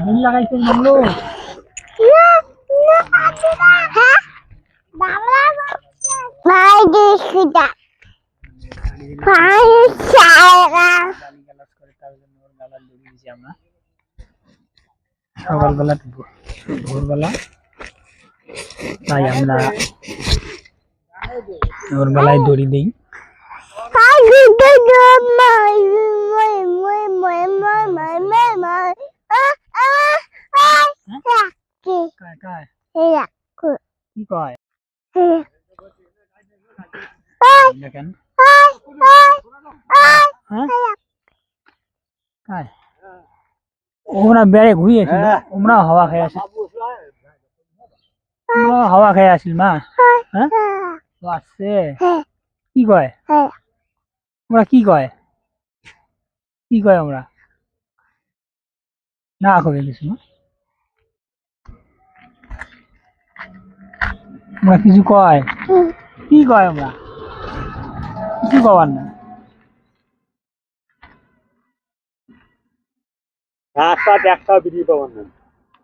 নীল লাগাইছেন বললো সকালবেলা ভোরবেলা তাই আমরা ভোরবেলায় দড়ি দিই। কি কয় দেখেন ওরা বেড়ে ঘুরিয়েছিল, ওমরা হাওয়া খেয়ে আসি, হাওয়া খেয়ে আসিল মা। হ্যাঁ আসছে কি কয় ওরা, কি কয় কি কয় আমরা না করে কিছু না, আমরা কিছু কয় কি কয় আমরা কিছু কবার না।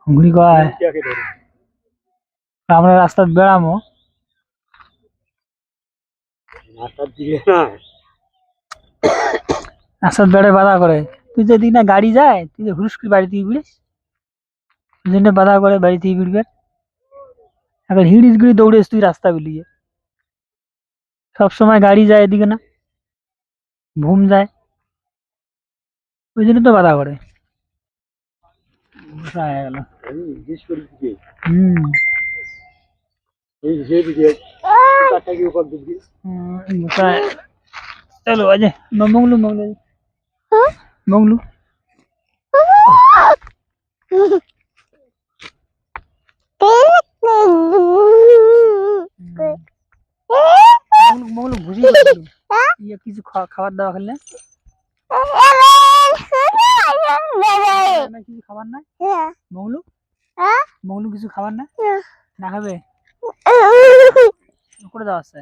ঘুরি কয় আমরা রাস্তায় বেড়ামো, রাস্তার বেড়ে বাধা করে। তুই যদি না গাড়ি যায় তুই যে হুরুস করে বাড়ি থেকে বিড়িস, তুই জন্য বাধা করে বাড়ি থেকে বিড়বে। এখন হিড়িস গুড়ি দৌড়েস তুই রাস্তা বেরিয়ে, সবসময় গাড়ি যায় এদিকে না, ঘুম যায়, ওই জন্য তো বাধা করে। চলো আজ মংলু মংলু মংলু মংলু ঘুষি ইয়ে কিছু খাবার দাওয়া খেলে কিছু খাবার না মংলু, মংলু কিছু খাবার না না খাবে করে দেওয়া আছে।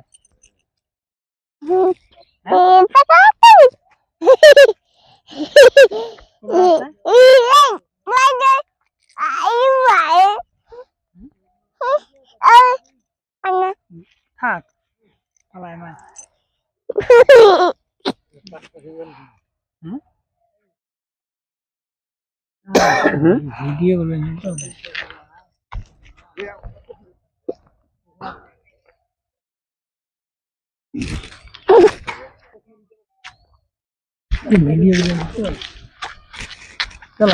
থাক ভিডিও করবেন তো ভিডিও করবেন তো চলো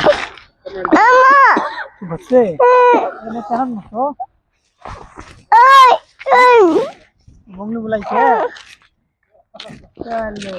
বসে কেন বসো মংলু বলাইছে চলো।